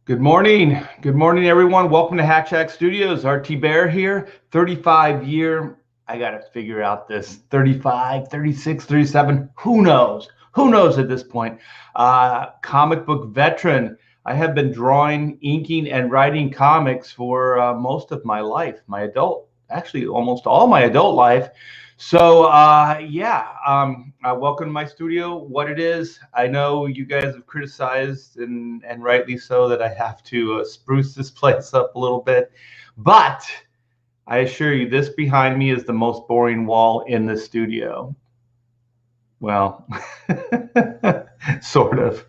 Good morning. Good morning, everyone. Welcome to Hack Shack Studios. RT Bear here. 35 year. I got to figure out this 35, 36, 37. Who knows? Who knows at this point? Comic book veteran. I have been drawing, inking, and writing comics for most of my life, actually almost all my adult life. So welcome to my studio. What it is, I know you guys have criticized and rightly so that I have to spruce this place up a little bit, but I assure you, this behind me is the most boring wall in the studio. Well, sort of.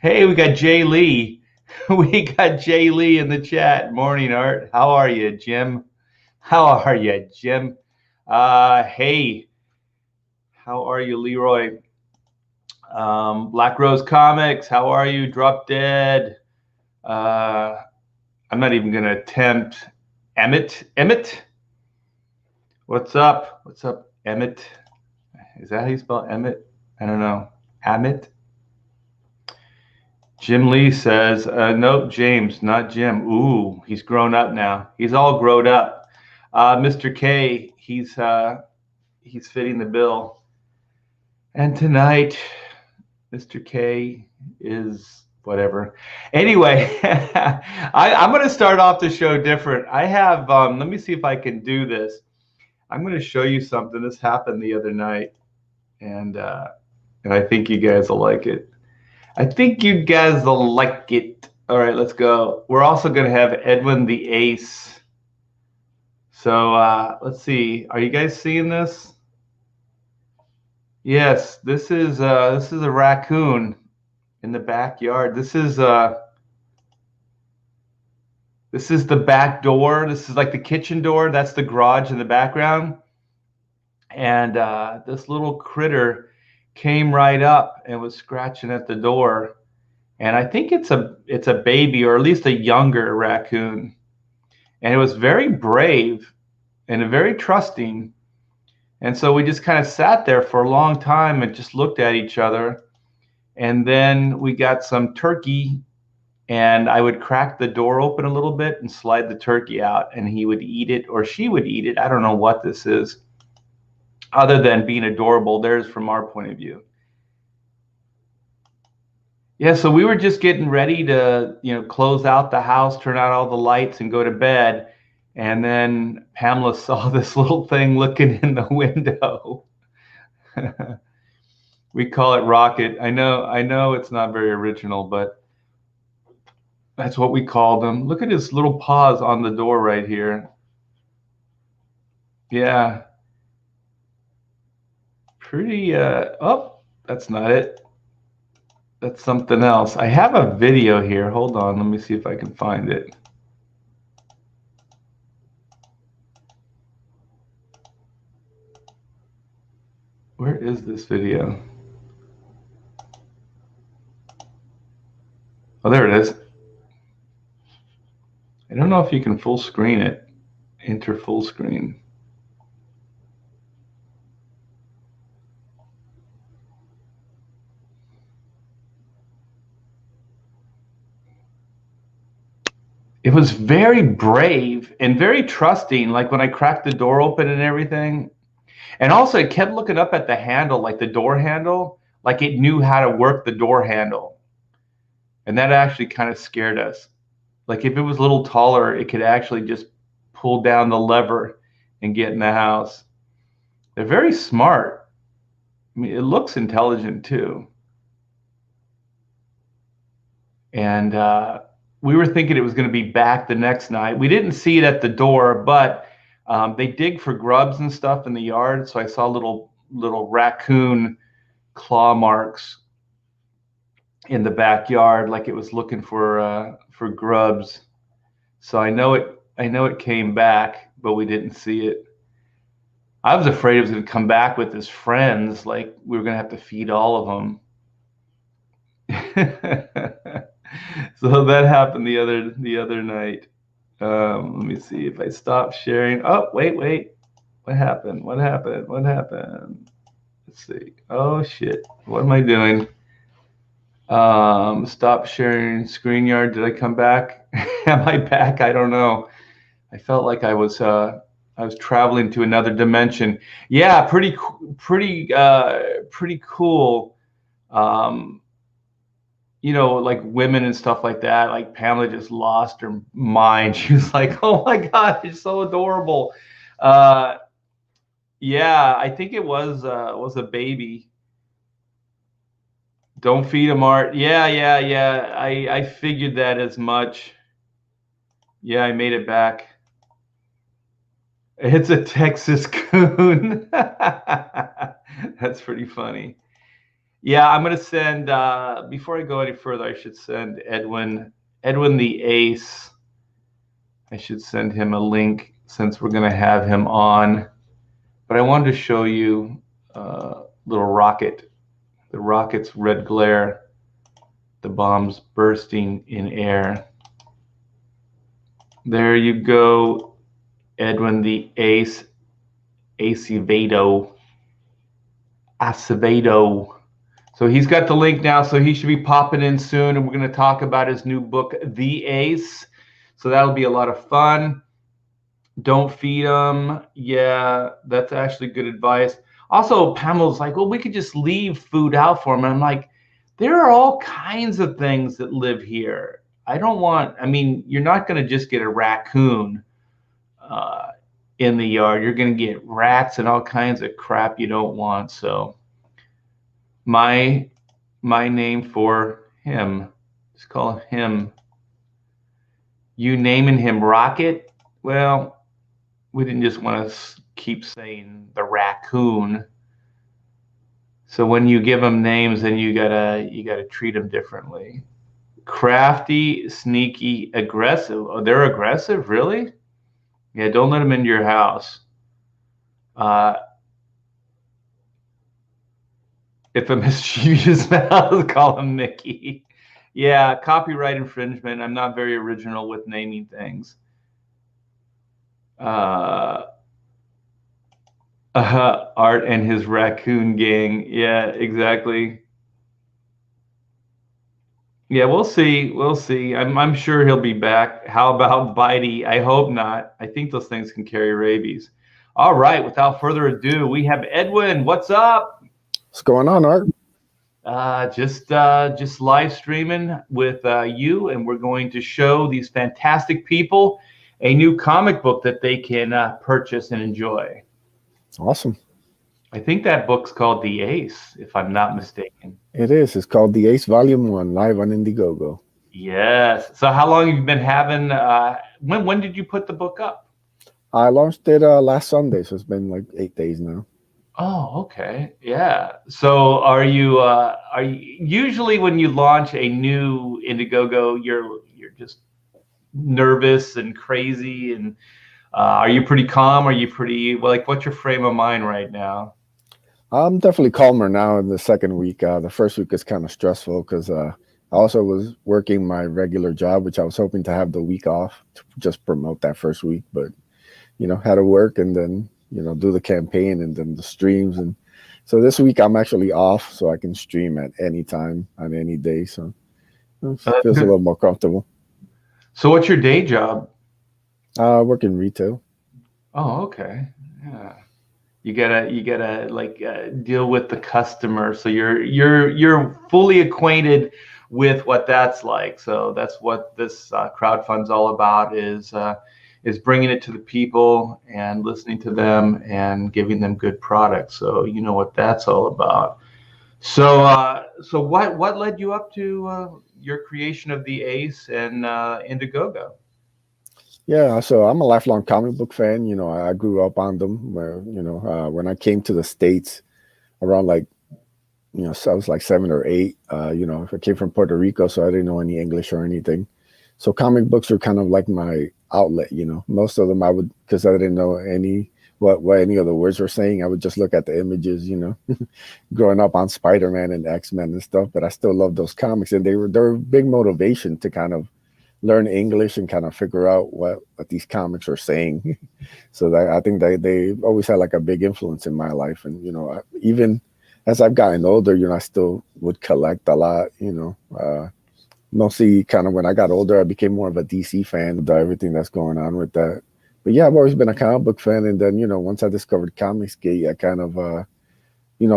Hey, we got Jay Lee. We got Jay Lee in the chat. Morning, Art. How are you, Jim? How are you, Jim? Hey, how are you, Leroy? Black Rose Comics, how are you? Drop Dead. I'm not even going to attempt. Emmett? What's up? What's up, Emmett? Is that how you spell Emmett? I don't know. Emmett? Jim Lee says, nope, James, not Jim. Ooh, he's grown up now. He's all grown up. Mr. K, he's fitting the bill. And tonight, Mr. K is whatever. Anyway, I'm going to start off the show different. I have, let me see if I can do this. I'm going to show you something. This happened the other night, and I think you guys will like it. I think you guys will like it. All right, let's go. We're also going to have Edwin the Ace. So let's see. Are you guys seeing this? Yes, this is a raccoon in the backyard. This is the back door. This is like the kitchen door. That's the garage in the background. And this little critter came right up and was scratching at the door. And I think it's a baby, or at least a younger raccoon. And it was very brave and very trusting. And so we just kind of sat there for a long time and just looked at each other. And then we got some turkey, and I would crack the door open a little bit and slide the turkey out, and he would eat it, or she would eat it. I don't know what this is, other than being adorable. There's from our point of view. Yeah, so we were just getting ready to, close out the house, turn out all the lights, and go to bed. And then Pamela saw this little thing looking in the window. We call it Rocket. I know it's not very original, but that's what we called him. Look at his little paws on the door right here. Yeah. Pretty, oh, that's not it. That's something else. I have a video here. Hold on. Let me see if I can find it. Where is this video? Oh, there it is. I don't know if you can full screen it. Enter full screen. It was very brave and very trusting, like when I cracked the door open and everything. And also it kept looking up at the handle, like the door handle, like it knew how to work the door handle. And that actually kind of scared us. Like if it was a little taller, it could actually just pull down the lever and get in the house. They're very smart. I mean, it looks intelligent too. And we were thinking it was going to be back the next night. We didn't see it at the door, but they dig for grubs and stuff in the yard. So I saw little raccoon claw marks in the backyard, like it was looking for grubs. So I know it came back, but we didn't see it. I was afraid it was going to come back with his friends, like we were going to have to feed all of them. So that happened the other night. Let me see if I stop sharing. Oh, wait. What happened? Let's see. Oh shit. What am I doing? Stop sharing ScreenYard. Did I come back? Am I back? I don't know. I felt like I was traveling to another dimension. Yeah, pretty cool. Um, like women and stuff like that. Like Pamela just lost her mind. She was like, "Oh my God, it's so adorable." Uh, yeah, I think it was a baby. Don't feed him, Art. Yeah, yeah, yeah. I figured that as much. Yeah, I made it back. It's a Texas coon. That's pretty funny. Yeah, I'm gonna send. Before I go any further, I should send Edwin the Ace. I should send him a link since we're gonna have him on. But I wanted to show you little rocket. The rocket's red glare. The bombs bursting in air. There you go, Edwin the Ace. Acevedo. Acevedo. So he's got the link now, so he should be popping in soon, and we're going to talk about his new book, The Ace. So that'll be a lot of fun. Don't feed him. Yeah, that's actually good advice. Also, Pamela's like, well, we could just leave food out for him. And I'm like, there are all kinds of things that live here. I mean, you're not going to just get a raccoon in the yard. You're going to get rats and all kinds of crap you don't want. So my name for him, just call him. You naming him Rocket? Well, we didn't just want to keep saying the raccoon. So when you give them names, then you gotta treat them differently. Crafty, sneaky, aggressive. Oh, they're aggressive, really? Yeah, don't let them into your house. If a mischievous mouse, call him Mickey. Yeah, copyright infringement. I'm not very original with naming things. Art and his raccoon gang. Yeah, exactly. Yeah, we'll see. We'll see. I'm sure he'll be back. How about Bitey? I hope not. I think those things can carry rabies. All right. Without further ado, we have Edwin. What's up? What's going on, Art? Just live streaming with you, and we're going to show these fantastic people a new comic book that they can purchase and enjoy. Awesome. I think that book's called The Ace, if I'm not mistaken. It is. It's called The Ace Volume 1, live on Indiegogo. Yes. So how long have you been having, when did you put the book up? I launched it last Sunday, so it's been like 8 days now. Oh, okay. Yeah. So are you usually when you launch a new Indiegogo, you're just nervous and crazy, and are you pretty calm? Are you pretty, well, like, what's your frame of mind right now? I'm definitely calmer now in the second week. The first week is kind of stressful because I also was working my regular job, which I was hoping to have the week off to just promote that first week, but had to work and then do the campaign and then the streams. And so this week I'm actually off, so I can stream at any time on any day. So it feels a little more comfortable. So what's your day job? I work in retail. Oh, okay. Yeah. You gotta like deal with the customer, so you're fully acquainted with what that's like. So that's what this crowdfund's all about, is bringing it to the people and listening to them and giving them good products. So you know what that's all about. So so what led you up to your creation of the Ace and Indiegogo? Yeah, so I'm a lifelong comic book fan. I grew up on them. Where when I came to the States around so I was like 7 or 8. I came from Puerto Rico, so I didn't know any English or anything. So comic books were kind of like my outlet. Most of them I would, because I didn't know what any of the words were saying. I would just look at the images. Growing up on Spider-Man and X-Men and stuff, but I still love those comics, and they're a big motivation to kind of learn English and kind of figure out what these comics are saying. So I think they always had like a big influence in my life. And, even as I've gotten older, I still would collect a lot, mostly kind of when I got older, I became more of a DC fan with everything that's going on with that. But yeah, I've always been a comic book fan. And then, once I discovered Comicsgate, I kind of,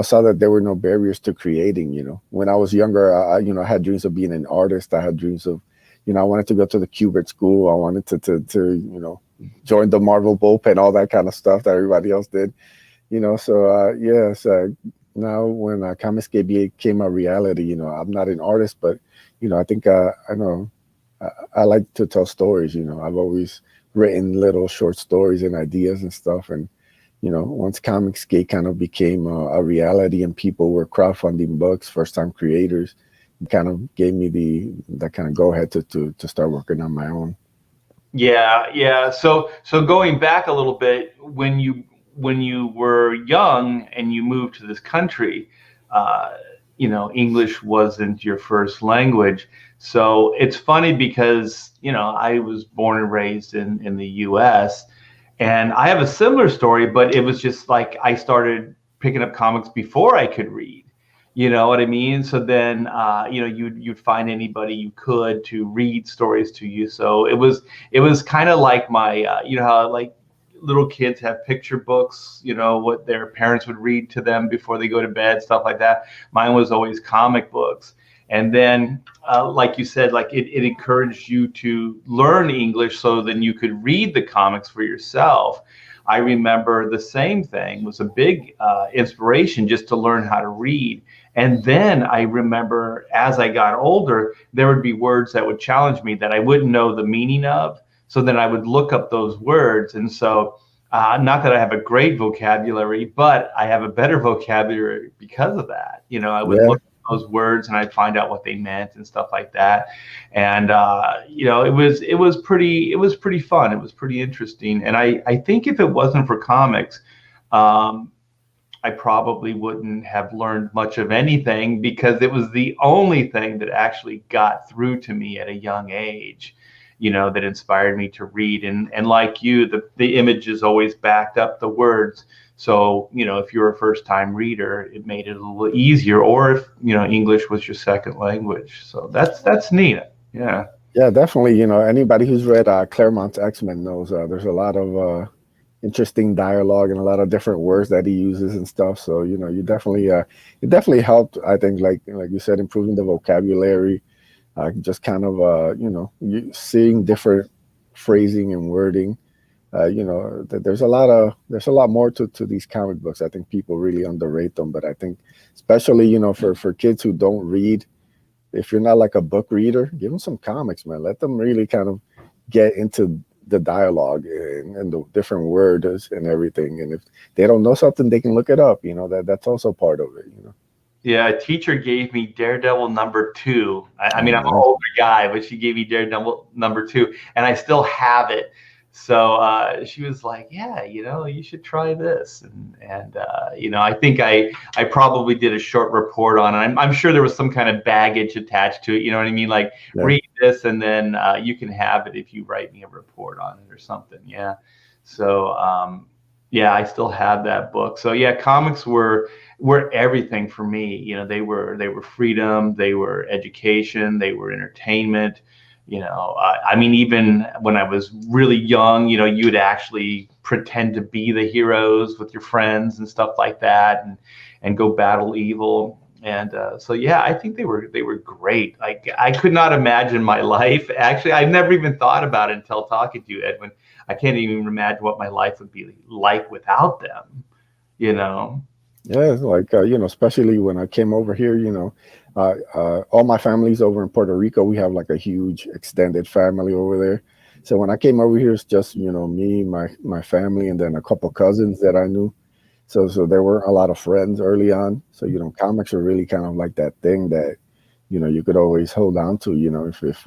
saw that there were no barriers to creating. When I was younger, I had dreams of being an artist. I had dreams of, I wanted to go to the Kubert school. I wanted to join the Marvel bullpen, all that kind of stuff that everybody else did. So yes, now when Comicsgate became a reality, I'm not an artist, but I think I know I like to tell stories. I've always written little short stories and ideas and stuff, and once Comicsgate kind of became a reality and people were crowdfunding books, first time creators, it kind of gave me that kind of go ahead to start working on my own. Yeah, yeah. So going back a little bit, when you were young and you moved to this country, uh, English wasn't your first language. So it's funny because I was born and raised in the U.S. and I have a similar story, but it was just like I started picking up comics before I could read. You know what I mean? So then, you'd find anybody you could to read stories to you. So it was kind of like my, how like little kids have picture books, what their parents would read to them before they go to bed, stuff like that. Mine was always comic books. And then, like you said, like it encouraged you to learn English so then you could read the comics for yourself. I remember the same thing was a big inspiration just to learn how to read. And then I remember as I got older, there would be words that would challenge me that I wouldn't know the meaning of. So then I would look up those words. And so, not that I have a great vocabulary, but I have a better vocabulary because of that. I would Yeah, look at those words and I'd find out what they meant and stuff like that. And it was pretty fun. It was pretty interesting. And I think if it wasn't for comics, um, I probably wouldn't have learned much of anything because it was the only thing that actually got through to me at a young age, that inspired me to read. And like you, the images always backed up the words. So, if you're a first time reader, it made it a little easier, or if, English was your second language. So that's neat. Yeah. yeah, definitely. Anybody who's read Claremont's X-Men knows there's a lot of interesting dialogue and a lot of different words that he uses and stuff. So it definitely helped. I think, like you said, improving the vocabulary, just kind of seeing different phrasing and wording. There's a lot more to these comic books. I think people really underrate them, but I think especially for kids who don't read, if you're not like a book reader, give them some comics, man. Let them really kind of get into the dialogue and the different words and everything. And if they don't know something, they can look it up. That's also part of it. Yeah, a teacher gave me Daredevil #2. I mean, Oh, I'm an nice. older guy, but she gave me Daredevil #2, and I still have it. So she was like, "Yeah, you should try this." And I think I probably did a short report on it. I'm sure there was some kind of baggage attached to it. You know what I mean? Like, Yeah. read this, and then you can have it if you write me a report on it or something. Yeah. So yeah, I still have that book. So yeah, comics were everything for me. They were freedom, they were education, they were entertainment. I mean, even when I was really young, you'd actually pretend to be the heroes with your friends and stuff like that, and go battle evil. And so yeah, I think they were great. Like I could not imagine my life. Actually, I never even thought about it until talking to you, Edwin. I can't even imagine what my life would be like without them. You know. Yeah, it's like especially when I came over here, all my family's over in Puerto Rico. We have like a huge extended family over there. So when I came over here, it's just me, my family, and then a couple cousins that I knew. So there weren't a lot of friends early on. So comics are really kind of like that thing that you could always hold on to. If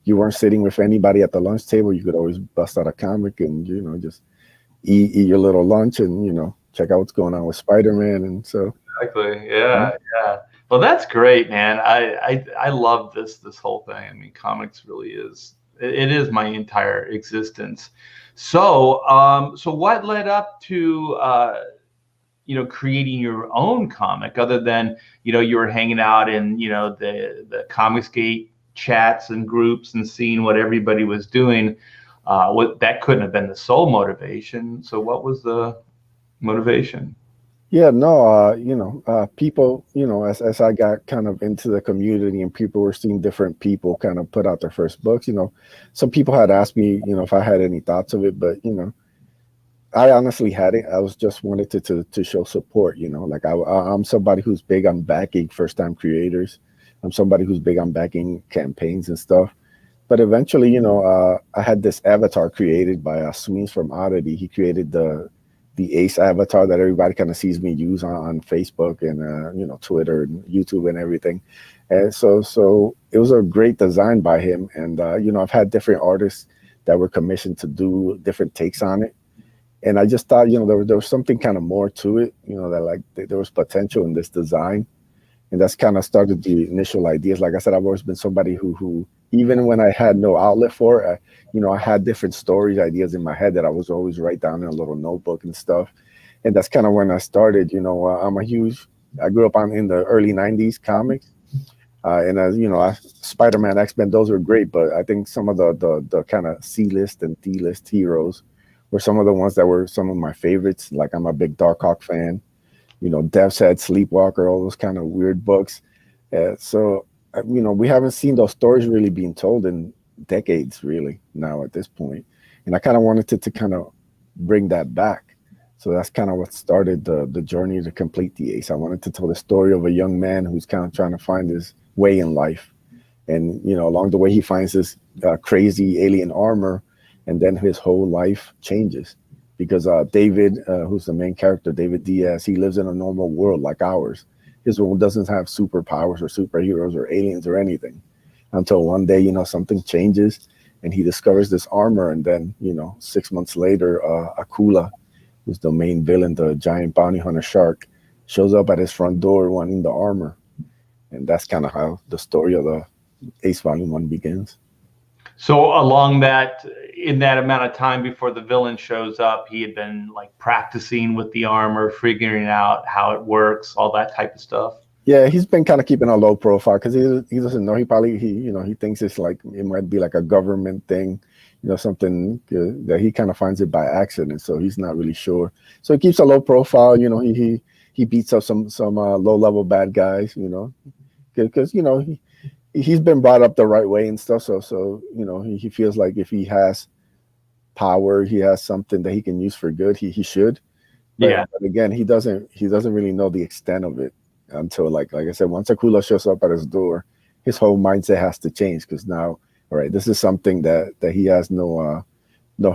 you weren't sitting with anybody at the lunch table, you could always bust out a comic and just eat your little lunch and check out what's going on with Spider-Man. And so Exactly. yeah, Yeah. Yeah. Well, that's great, man. I love this whole thing. I mean, comics really is it is my entire existence. So what led up to creating your own comic other than, you were hanging out in, the Comicsgate chats and groups and seeing what everybody was doing? What that couldn't have been the sole motivation. So what was the motivation? Yeah, no, people, as I got kind of into the community and people were seeing different people kind of put out their first books, some people had asked me, if I had any thoughts of it, but, I honestly hadn't. I was just wanted to show support, like I'm somebody who's big on backing first time creators. I'm somebody who's big on backing campaigns and stuff. But eventually, I had this avatar created by Sweens from Oddity. He created the Ace avatar that everybody kind of sees me use on Facebook and Twitter and YouTube and everything. And so it was a great design by him. And I've had different artists that were commissioned to do different takes on it. And I just thought, there was something kind of more to it, that like there was potential in this design. And that's kind of started the initial ideas. Like I said, I've always been somebody who even when I had no outlet for it, I had different stories, ideas in my head that I was always write down in a little notebook and stuff. And that's kind of when I started. I grew up in the early 90s comics. Spider-Man, X-Men, those were great. But I think some of the kind of C-list and D-list heroes were some of the ones that were some of my favorites. Like I'm a big Darkhawk fan. Death's Head, Sleepwalker, all those kind of weird books. We haven't seen those stories really being told in decades, really, now at this point. And I kind of wanted to kind of bring that back. So that's kind of what started the journey to complete the Ace. I wanted to tell the story of a young man who's kind of trying to find his way in life. And, along the way, he finds this crazy alien armor, and then his whole life changes. Because David, who's the main character, David Diaz, he lives in a normal world like ours. His world doesn't have superpowers or superheroes or aliens or anything until one day, something changes and he discovers this armor. And then, 6 months later, Akula, who's the main villain, the giant bounty hunter shark, shows up at his front door wanting the armor. And that's kind of how the story of the Ace Volume 1 begins. So in that amount of time before the villain shows up, he had been like practicing with the armor, figuring out how it works, all that type of stuff. Yeah, he's been kind of keeping a low profile because he doesn't know. He thinks it's like it might be like a government thing, something that he kind of finds it by accident. So he's not really sure. So he keeps a low profile. He beats up some low level bad guys. Because he's been brought up the right way and stuff. So he feels like if he has power, he has something that he can use for good. He should. But again, he doesn't really know the extent of it until like I said, once Akula shows up at his door, his whole mindset has to change because now, all right, this is something that he has no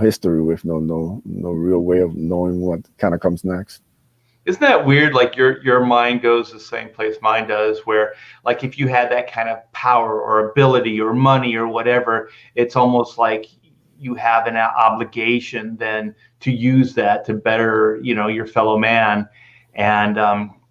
history with, no real way of knowing what kind of comes next. Isn't that weird? Like your mind goes the same place mine does, where like if you had that kind of power or ability or money or whatever, it's almost like you have an obligation then to use that to better, your fellow man. And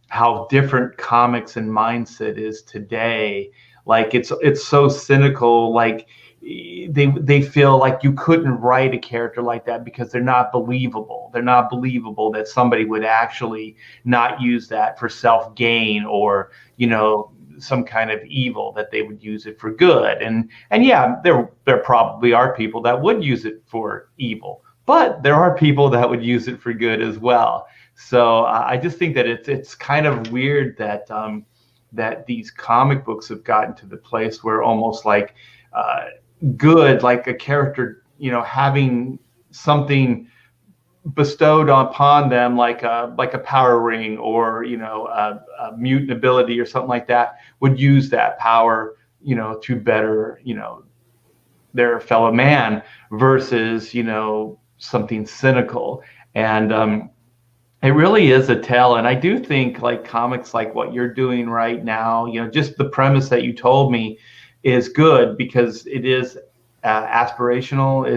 how different comics and mindset is today. Like it's so cynical. Like they feel like you couldn't write a character like that because they're not believable. They're not believable that somebody would actually not use that for self-gain or, some kind of evil, that they would use it for good. And yeah, there probably are people that would use it for evil, but there are people that would use it for good as well. So I just think that it's kind of weird that that these comic books have gotten to the place where almost like good, like a character, having something bestowed upon them, like a power ring or a mutant ability or something like that, would use that power, to better, their fellow man versus something cynical. And it really is a tell. And I do think like comics like what you're doing right now, just the premise that you told me is good because it is aspirational.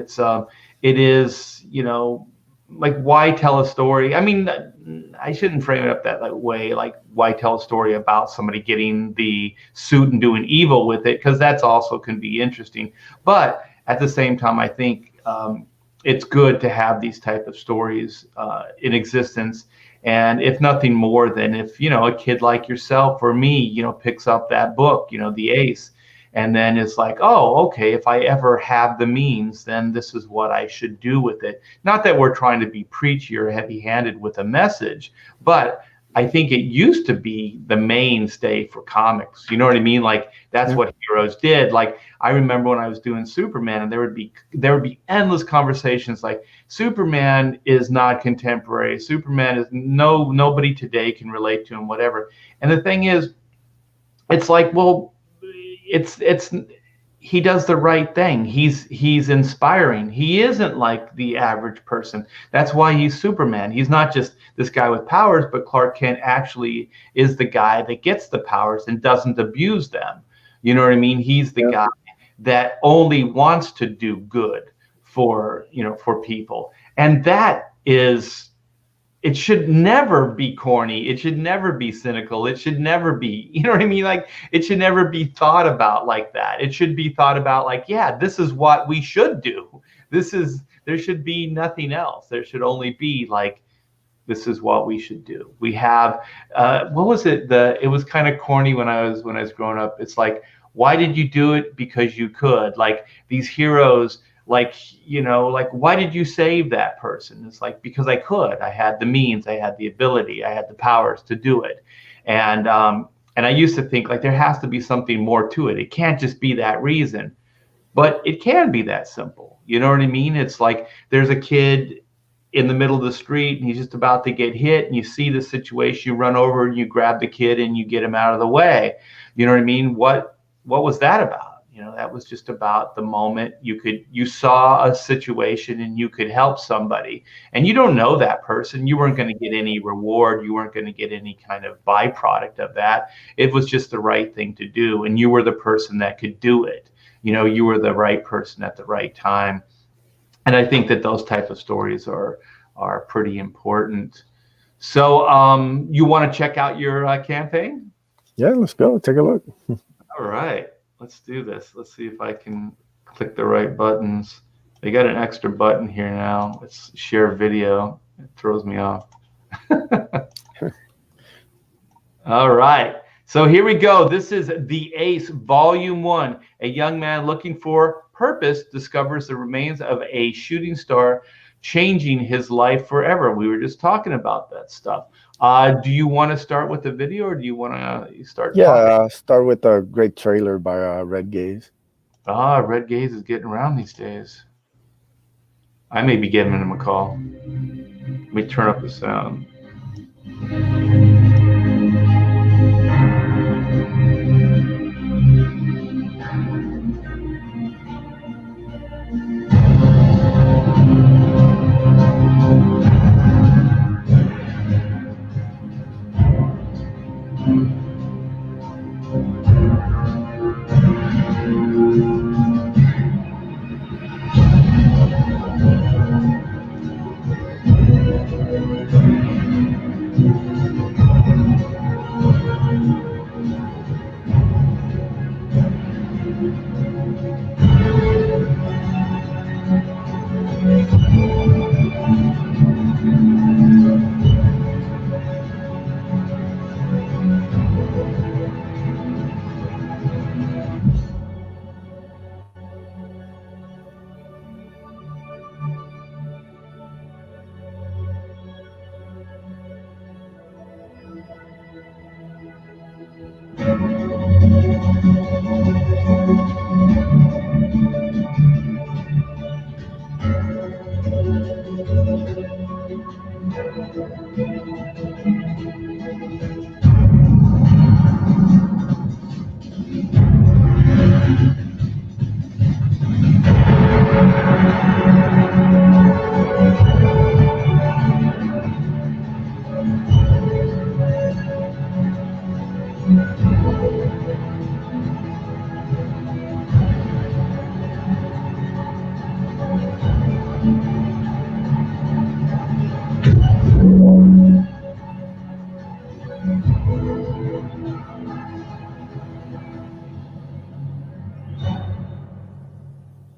It is, like why tell a story? I mean, I shouldn't frame it up that way. Like why tell a story about somebody getting the suit and doing evil with it? Because that's also can be interesting. But at the same time, I think it's good to have these type of stories in existence. And if nothing more than if, a kid like yourself or me, picks up that book, The Ace, and then it's like, oh, okay, if I ever have the means, then this is what I should do with it. Not that we're trying to be preachy or heavy-handed with a message, but I think it used to be the mainstay for comics. You know what I mean? Like that's what heroes did. Like I remember when I was doing Superman, and there would be endless conversations like Superman is not contemporary. Superman is nobody today can relate to him, whatever. And the thing is, it's like, well, it's he does the right thing. He's inspiring. He isn't like the average person. That's why he's Superman. He's not just this guy with powers, but Clark Kent actually is the guy that gets the powers and doesn't abuse them. You know what I mean? He's the guy that only wants to do good for people. And that is, it should never be corny. It should never be cynical. It should never be, you know what I mean? Like it should never be thought about like that. It should be thought about like, yeah, this is what we should do. There should be nothing else. There should only be like, this is what we should do. We have, what was it? It was kind of corny when I was growing up. It's like, why did you do it? Because you could. Like these heroes, like, like, why did you save that person? It's like, because I could. I had the means, I had the ability, I had the powers to do it. And I used to think like there has to be something more to it. It can't just be that reason, but it can be that simple. You know what I mean? It's like there's a kid in the middle of the street and he's just about to get hit, and you see the situation, you run over and you grab the kid and you get him out of the way. You know what I mean? What was that about? That was just about the moment you saw a situation and you could help somebody, and you don't know that person. You weren't going to get any reward. You weren't going to get any kind of byproduct of that. It was just the right thing to do. And you were the person that could do it. You were the right person at the right time. And I think that those type of stories are pretty important. So you want to check out your campaign? Yeah, let's go. Take a look. All right. Let's do this. Let's see if I can click the right buttons. They got an extra button here now. Let's share video. It throws me off. All right. So here we go. This is The Ace, Volume 1. A young man looking for purpose discovers the remains of a shooting star, changing his life forever. We were just talking about that stuff. Do you want to start with the video, or do you want to start? Yeah, start with a great trailer by Red Gaze. Red Gaze is getting around these days. I may be giving him a call. Let me turn up the sound.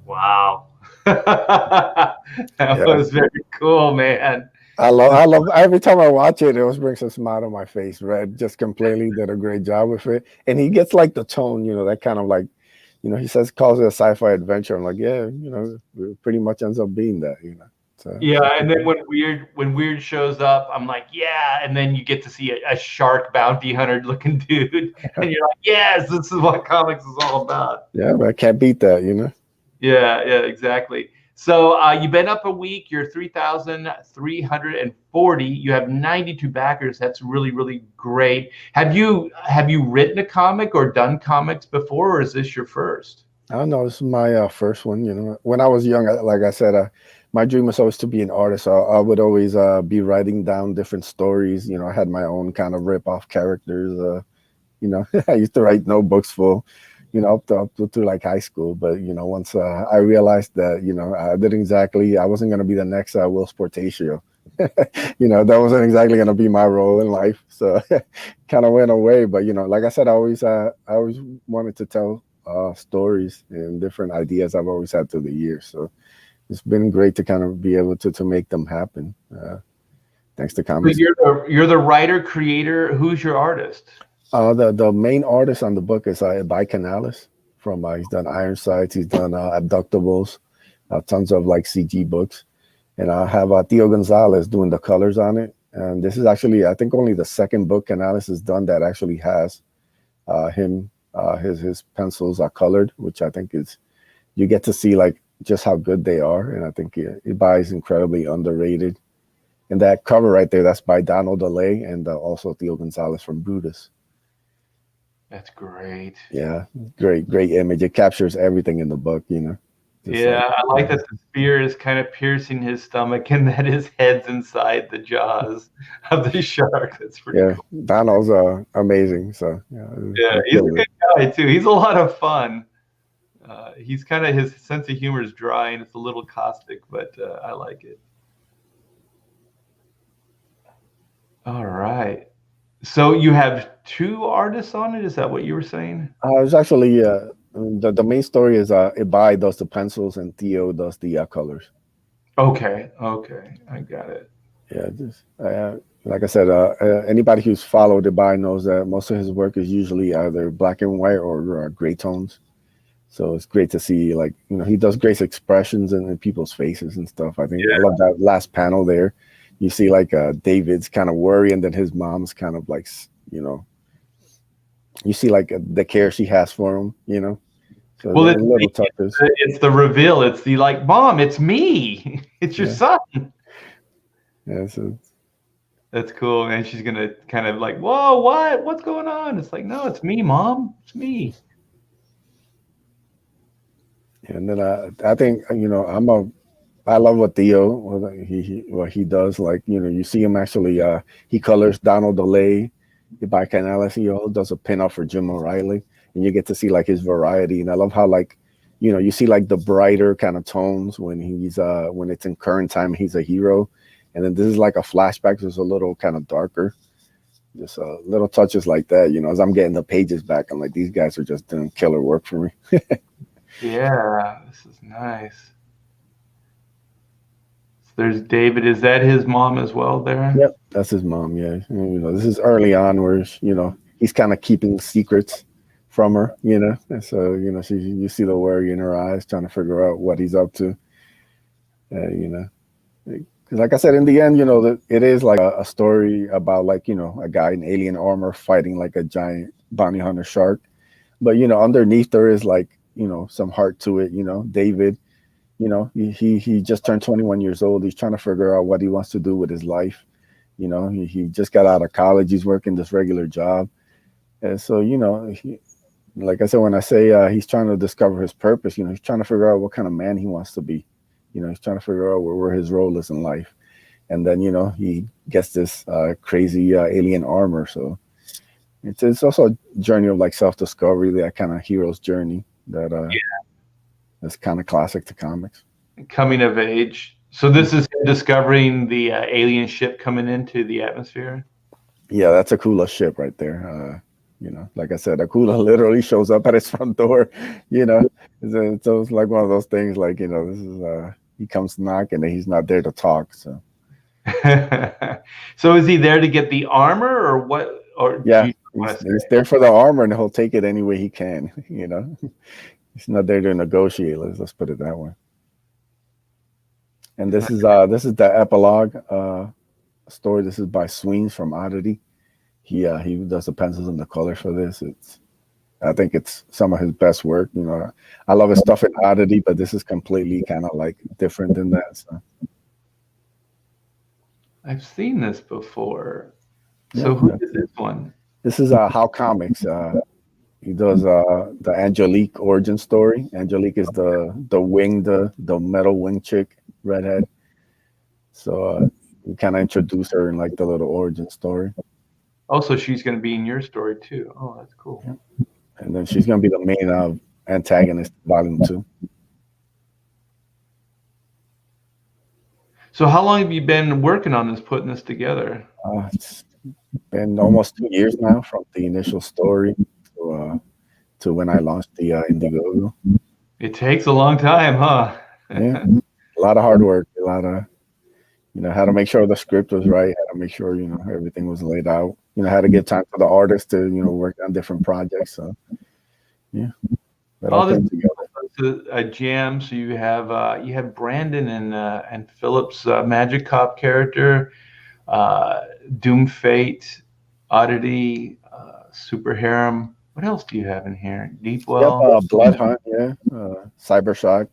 Wow. That was very cool, man. I love every time I watch it, it always brings a smile on my face. Red just completely did a great job with it. And he gets like the tone, that kind of like, he calls it a sci-fi adventure. I'm like, yeah, it pretty much ends up being that. So Yeah, and then when weird shows up, I'm like, yeah, and then you get to see a shark bounty hunter looking dude, and you're like, yes, this is what comics is all about. yeah, but I can't beat that. Yeah, exactly. So you've been up a week. You're 3,340. You have 92 backers. That's really, really great. Have you written a comic or done comics before, or is this your first? I don't know. This is my first one. When I was young, like I said, my dream was always to be an artist. So I would always be writing down different stories. I had my own kind of rip-off characters. I used to write notebooks full, up to like high school. But once I realized that I wasn't going to be the next Will Sportatio. That wasn't exactly going to be my role in life. So kind of went away. But like I said, I always wanted to tell stories and different ideas I've always had through the years. So it's been great to kind of be able to make them happen. Thanks to comics. So you're the writer creator. Who's your artist? The main artist on the book is By Canales from he's done Ironsides, he's done Abductables, tons of like CG books, and I have Theo Gonzalez doing the colors on it. And this is actually, I think, only the second book Canales has done that actually has him. His pencils are colored, which I think is, you get to see like just how good they are, and I think Ibai is incredibly underrated. And that cover right there, that's by Donald DeLay and also Theo Gonzalez from Brutus. That's great. Yeah, great image. It captures everything in the book, Yeah, I like that the spear is kind of piercing his stomach and that his head's inside the jaws of the shark. That's pretty cool. Donald's amazing. So yeah, he's a good guy too. He's a lot of fun. He's kind of, his sense of humor is dry and it's a little caustic, but I like it. All right. So you have two artists on it? Is that what you were saying? It's actually the main story is Ibai does the pencils and Theo does the colors. Okay, I got it. Yeah, just like I said, anybody who's followed Ibai knows that most of his work is usually either black and white or gray tones. So it's great to see, like, he does great expressions in people's faces and stuff. I think I love that last panel there. You see like David's kind of worry, and then his mom's kind of like, you see like the care she has for him, So well, it's the reveal. It's the like, Mom, it's me. It's your son. Yeah, so that's cool. And she's gonna kind of like, whoa, what's going on? It's like, no, it's me, Mom. It's me. And then I think I love what Theo what he does. Like you see him actually he colors Donald DeLay by Canales. He also does a pinup for Jim O'Reilly, and you get to see like his variety. And I love how like you see like the brighter kind of tones when when it's in current time he's a hero, and then this is like a flashback, so it's a little kind of darker. Just little touches like that. As I'm getting the pages back, I'm like, these guys are just doing killer work for me. Yeah, this is nice. There's David. Is that his mom as well there? Yep, that's his mom. Yeah, this is early on where he's kind of keeping secrets from her. And so you see the worry in her eyes, trying to figure out what he's up to. Because like I said, in the end, it is like a story about like a guy in alien armor fighting like a giant bounty hunter shark, but underneath there is like some heart to it. David. He just turned 21 years old. He's trying to figure out what he wants to do with his life. He just got out of college. He's working this regular job. And so, like I said, when I say he's trying to discover his purpose, he's trying to figure out what kind of man he wants to be. He's trying to figure out where his role is in life. And then, he gets this crazy alien armor. So it's also a journey of like self-discovery, that kind of hero's journey that that's kind of classic to comics. Coming of age. So this is him discovering the alien ship coming into the atmosphere? Yeah, that's Akula's ship right there. Like I said, Akula literally shows up at his front door. So it's like one of those things like, this is he comes knock and then he's not there to talk. So So is he there to get the armor, or what? Or do Yeah, you want to he's say? there for the armor, and he'll take it any way he can. You know, he's not there to negotiate. Let's put it that way. And this is the epilogue story. This is by Sweens from Oddity. He does the pencils and the colors for this. It's I think it's some of his best work. You know, I love his stuff in Oddity, but this is completely kind of like different than that. So I've seen this before. yeah, So who did this one? this is How Comics. He does the Angelique origin story. Angelique is the winged the metal wing chick, redhead. So we kind of introduce her in like the little origin story. Oh, so she's going to be in your story too. Oh, that's cool. Yeah. And then she's gonna be the main antagonist, volume 2. So how long have you been working on this, putting this together? It's been almost 2 years now from the initial story to when I launched the Indiegogo. It takes a long time, huh? Yeah, a lot of hard work, a lot of how to make sure the script was right, how to make sure everything was laid out. How to get time for the artist to work on different projects. So yeah, that all Oh, this came together. is a jam. So you have Brandon and Philip's Magic Cop character, Doom Fate, Oddity, Super Harem. What else do you have in here? Yep, Deepwell. Blood Hunt, yeah, Cybershock,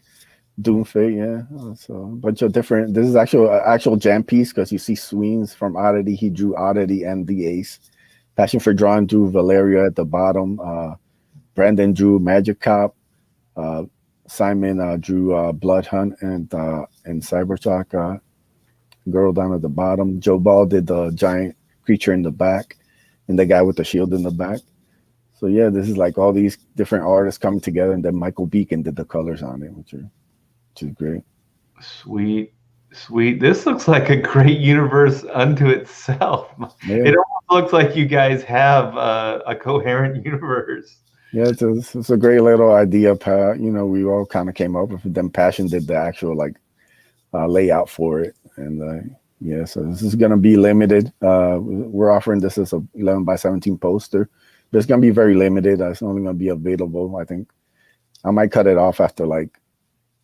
Doomfate, yeah. So a bunch of different. This is actual jam piece because you see Sweens from Oddity. He drew Oddity and the Ace. Passion for Drawing drew Valeria at the bottom. Brandon drew Magic Cop. Simon drew Blood Hunt and Cybershock girl down at the bottom. Joe Ball did the giant creature in the back and the guy with the shield in the back. So yeah, this is like all these different artists coming together, and then Michael Beacon did the colors on it, which is great. Sweet, sweet. This looks like a great universe unto itself. Yeah, It almost looks like you guys have a coherent universe. yeah, it's a great little idea, Pat. We all kind of came up with it. Then Passion did the actual like layout for it, and yeah, so this is gonna be limited. We're offering this as a 11x17 poster, but it's gonna be very limited. It's only gonna be available. I think I might cut it off after like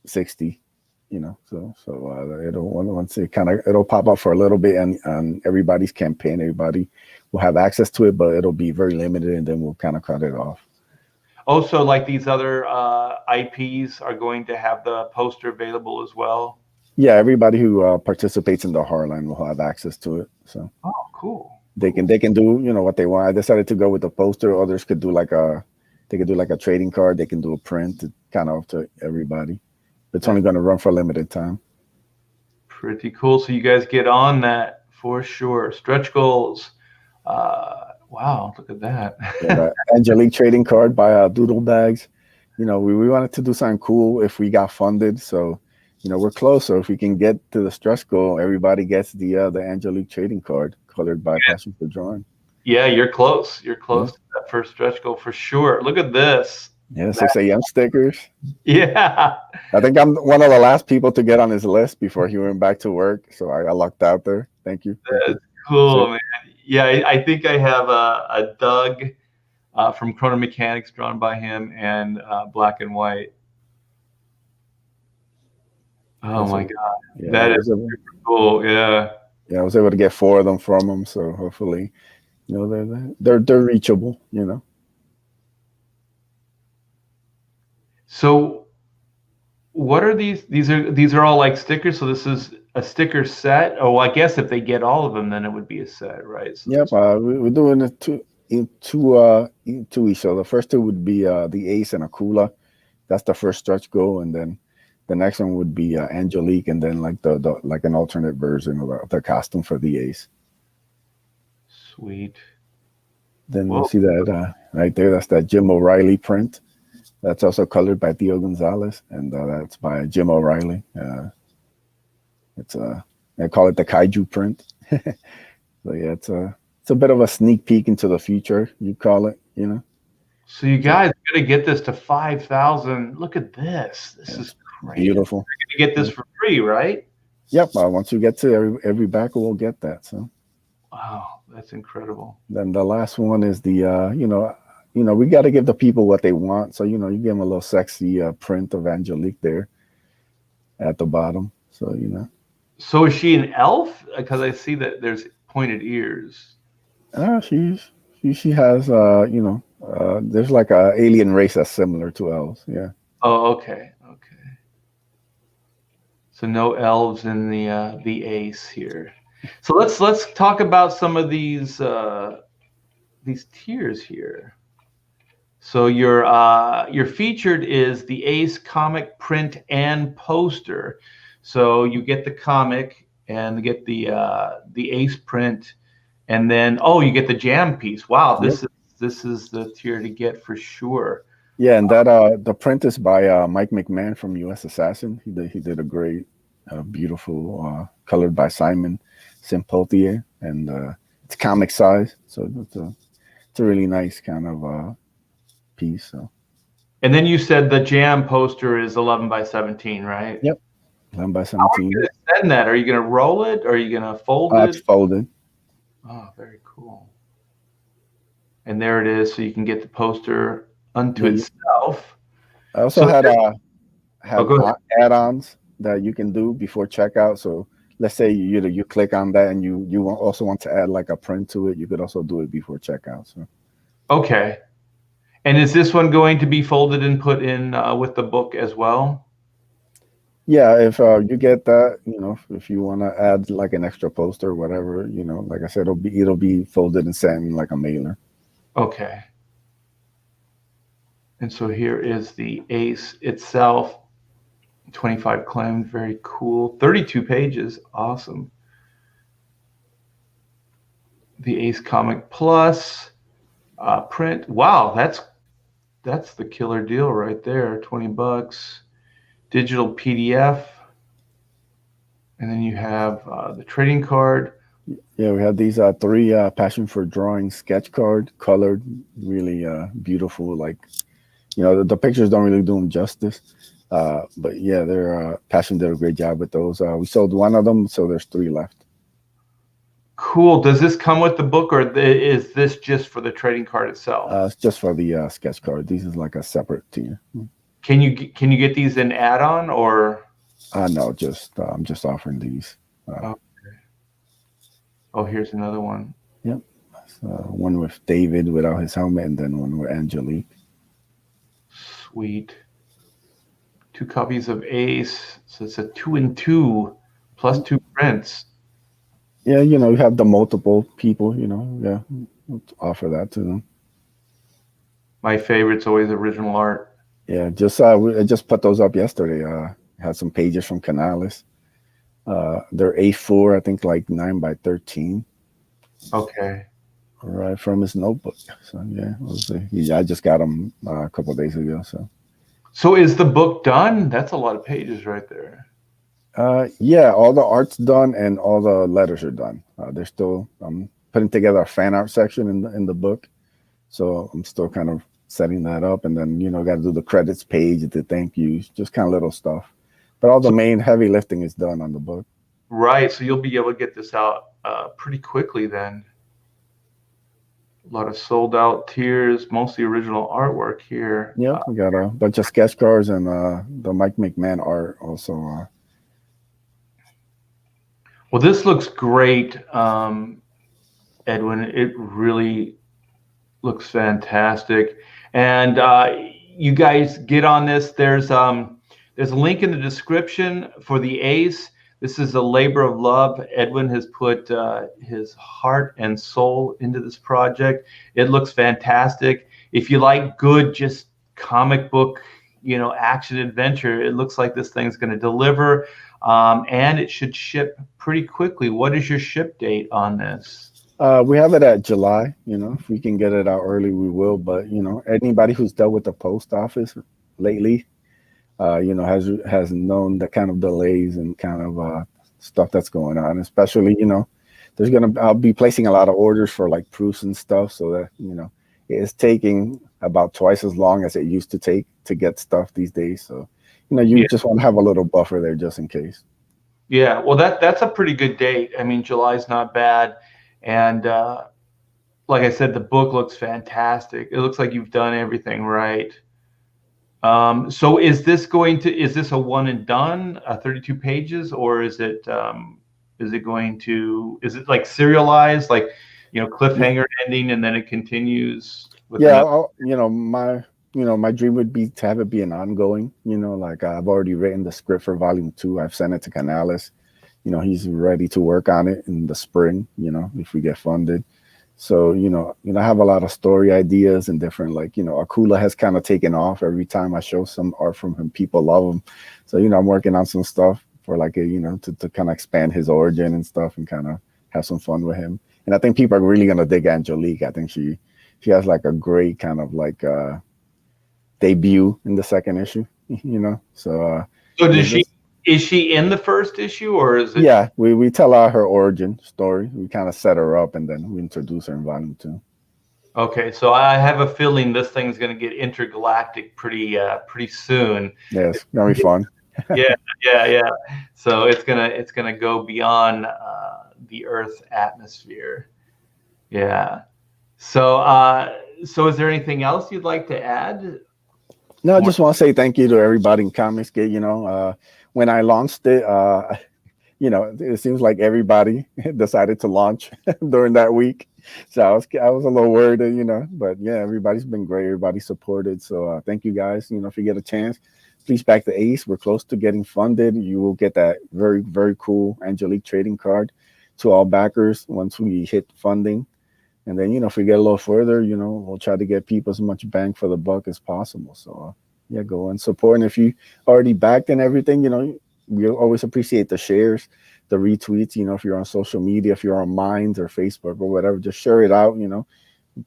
60. So it'll once it'll pop up for a little bit, and everybody's campaign, everybody will have access to it, but it'll be very limited, and then we'll kind of cut it off. Also, like these other IPs are going to have the poster available as well. Yeah, everybody who participates in the Heartland will have access to it. So Oh, cool. they can do what they want. I decided to go with the poster. Others could do like a trading card. They can do a print. It's kind of up to everybody. It's only going to run for a limited time. Pretty cool. So you guys get on that for sure. Stretch goals. Wow, look at that. Yeah, the Angelique trading card by Doodle Bags. We wanted to do something cool if we got funded. So, we're close. So if we can get to the stretch goal, everybody gets the Angelique trading card colored by Passion for Drawing. Yeah, you're close. You're close to that first stretch goal for sure. Look at this. Yeah, 6 a.m. stickers. Yeah. I think I'm one of the last people to get on his list before he went back to work. So I lucked out there. Thank you. That's cool, man. Yeah, I think I have a Doug from Chrono Mechanics drawn by him, and Black and White. Oh my God. Yeah, That is super cool. Yeah. Yeah, I was able to get 4 of them from him. So hopefully, they're reachable, So what are these? These are all like stickers. So this is a sticker set. Oh, well, I guess if they get all of them, then it would be a set, right? So yep. We're doing it two each. So the first 2 would be the Ace and Akula. That's the first stretch goal, and then the next one would be Angelique, and then like the like an alternate version of the costume for the Ace. Sweet. Then we'll see that right there. That's that Jim O'Reilly print. That's also colored by Theo Gonzalez, and that's by Jim O'Reilly. It's I call it the Kaiju print. So yeah, it's a bit of a sneak peek into the future. You call it, So you guys are gonna get this to 5,000. Look at this. This is great. Beautiful. You're gonna get this for free, right? Yep. Once you get to every backer, will get that. So Wow, that's incredible. then the last one is the we got to give the people what they want. So you give them a little sexy print of Angelique there at the bottom. So So is she an elf? Because I see that there's pointed ears. she has there's like a alien race that's similar to elves. Yeah. Oh, okay, okay. So no elves in the Ace here. So let's talk about some of these tiers here. So your featured is the Ace comic print and poster. So you get the comic and get the Ace print, and then you get the jam piece. Wow, Yep. this is the tier to get for sure. Yeah, and that the print is by Mike McMahon from U.S. Assassin. He did a great, beautiful, colored by Simon Simpotier, and it's comic size, so it's a really nice kind of piece. So. And then you said the jam poster is 11 by 17, right? Yep, 11 by How are 17. you going to send that? Are you going to roll it? Or are you going to fold It's it? folded. Oh, very cool. And there it is. So you can get the poster unto itself. I also had go ahead. add-ons that you can do before checkout. So let's say you click on that and you also want to add like a print to it. You could also do it before checkout. So. Okay. And is this one going to be folded and put in with the book as well? Yeah, if you get that, if you want to add like an extra poster or whatever, like I said, it'll be folded and sent in like a mailer. Okay. And so here is the Ace itself. 25 claimed, very cool. 32 pages, awesome. The Ace Comic Plus print. Wow, that's the killer deal right there. $20. Digital PDF. And then you have the trading card. Yeah, we have these three Passion for Drawing sketch card, colored, really beautiful. Like, the pictures don't really do them justice. But yeah, they're Passion did a great job with those. We sold one of them, so there's 3 left. Cool. Does this come with the book, or is this just for the trading card itself? It's just for the sketch card. These is like a separate tier. Can you get these in add-on, or? No, I'm just offering these. Okay. Oh, here's another one. Yep. One with David without his helmet, and then one with Angelique. Sweet. 2 copies of Ace. So it's a 2 and 2 plus 2 prints. Yeah, you have the multiple people, yeah, offer that to them. My favorite's always original art. Yeah, I just put those up yesterday. Had some pages from Canales. They're A4, I think, like 9 by 13. Okay. Right from his notebook. So yeah, I just got them a couple of days ago. So is the book done? That's a lot of pages right there. Yeah, all the art's done and all the letters are done. They're still putting together a fan art section in the book, so I'm still kind of setting that up, and then got to do the credits page, the thank yous, just kind of little stuff. But all the main heavy lifting is done on the book. Right, so you'll be able to get this out pretty quickly then. A lot of sold out tiers, mostly original artwork here. Yeah, we got a bunch of sketch cards and the Mike McMahon art also. Well, this looks great, Edwin. It really looks fantastic. And you guys get on this. There's a link in the description for the Ace. This is a labor of love. Edwin has put his heart and soul into this project. It looks fantastic. If you like good, just comic book, action adventure, it looks like this thing's going to deliver. And it should ship pretty quickly. What is your ship date on this? We have it at July. If we can get it out early, we will. But anybody who's dealt with the post office lately, has known the kind of delays and kind of stuff that's going on. Especially, I'll be placing a lot of orders for like proofs and stuff, so that it's taking about twice as long as it used to take to get stuff these days. So. You just want to have a little buffer there just in case. Yeah, well, that's a pretty good date. I mean, July's not bad, and like I said, the book looks fantastic. It looks like you've done everything right. So is this a one and done, 32 pages, or is it like serialized, like, Yeah, cliffhanger ending and then it continues with yeah. another? My dream would be to have it be an ongoing. Like I've already written the script for volume 2. I've sent it to Canales. He's ready to work on it in the spring. If we get funded. So, I have a lot of story ideas and different, like, Akula has kind of taken off. Every time I show some art from him, people love him. So, I'm working on some stuff for like to kind of expand his origin and stuff and kind of have some fun with him. And I think people are really gonna dig Angelique. I think she has like a great kind of like debut in the second issue, So So yeah, does she is she in the first issue, or is it? yeah, we tell her origin story. We kind of set her up and then we introduce her in volume 2. Okay, so I have a feeling this thing's going to get intergalactic pretty soon. Yeah, it's gonna be fun. Yeah, yeah, yeah. So it's gonna go beyond the Earth's atmosphere. Yeah. So is there anything else you'd like to add? No, I More. just want to say thank you to everybody in Comicsgate. When I launched it, it seems like everybody decided to launch during that week. So I was a little worried, but yeah, everybody's been great. Everybody supported. So thank you guys. If you get a chance, please back the Ace. We're close to getting funded. You will get that very, very cool Angelique trading card to all backers once we hit funding. And then, if we get a little further, we'll try to get people as much bang for the buck as possible. So, yeah, go and support. And if you already backed and everything, we always appreciate the shares, the retweets. If you're on social media, if you're on Minds or Facebook or whatever, just share it out.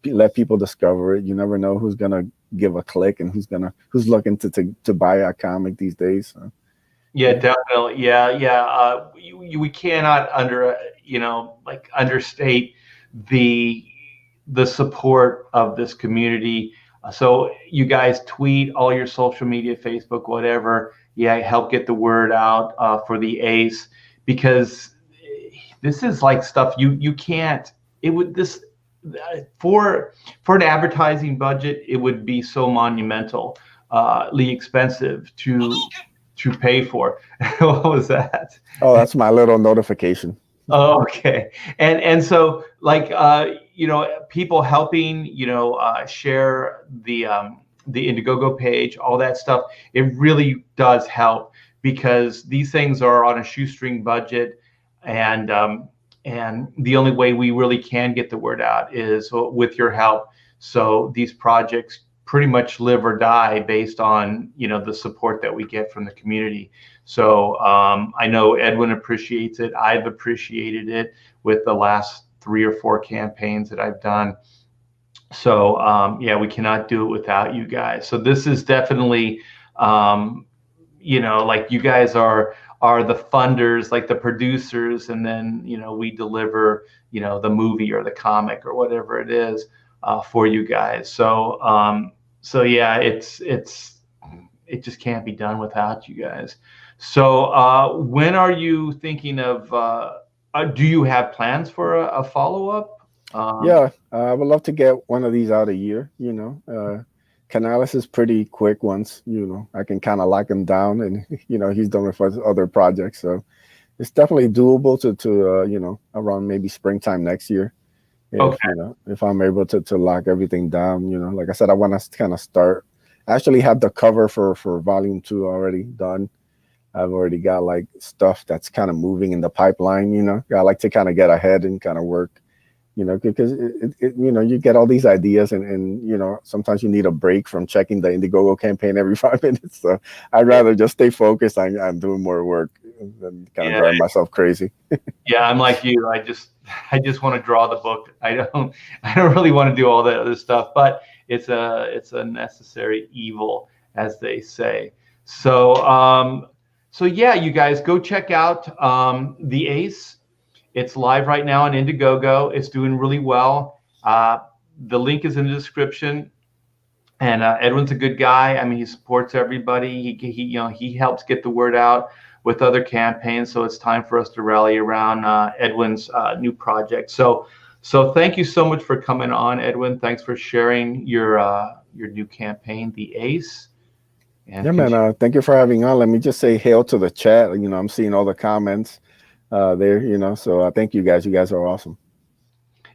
Let people discover it. You never know who's gonna give a click and who's looking to buy a comic these days. So, Yeah, yeah. definitely. Yeah, yeah. We cannot understate the the support of this community. So you guys tweet all your social media, Facebook, whatever. Yeah, help get the word out for the Ace, because this is like stuff you can't. It would this for an advertising budget, it would be so monumental, expensive to pay for. What was that? Oh, that's my little notification. Oh, okay. And so like people helping share the Indiegogo page, all that stuff. It really does help, because these things are on a shoestring budget, and the only way we really can get the word out is with your help. So these projects pretty much live or die based on the support that we get from the community. So I know Edwin appreciates it. I've appreciated it with the last 3 or 4 campaigns that I've done. So yeah, we cannot do it without you guys. So this is definitely, like, you guys are the funders, like the producers, and then we deliver the movie or the comic or whatever it is for you guys. So yeah, it just can't be done without you guys. So when are you thinking of? Do you have plans for a follow up? Yeah, I would love to get one of these out a year. Canales is pretty quick once, I can kind of lock him down and, he's done with other projects. So it's definitely doable to around maybe springtime next year. If, Okay. if I'm able to lock everything down, like I said, I want to kind of start. I actually have the cover for volume 2 already done. I've already got like stuff that's kind of moving in the pipeline. I like to kind of get ahead and kind of work, because you get all these ideas and sometimes you need a break from checking the Indiegogo campaign every 5 minutes. So I'd rather just stay focused on doing more work than kind of Yeah, drive myself crazy. yeah, I'm like you. I just want to draw the book. I don't really want to do all that other stuff, but it's a necessary evil, as they say. So yeah, you guys go check out the Ace. It's live right now on Indiegogo. It's doing really well. The link is in the description. And Edwin's a good guy. I mean, he supports everybody. He helps get the word out with other campaigns. So it's time for us to rally around Edwin's new project. So thank you so much for coming on, Edwin. Thanks for sharing your new campaign, the Ace. And yeah, man. Thank you for having on. Let me just say hail to the chat. I'm seeing all the comments there. So thank you guys. You guys are awesome.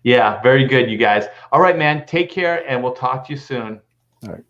Yeah, very good, you guys. All right, man. Take care, and we'll talk to you soon. All right.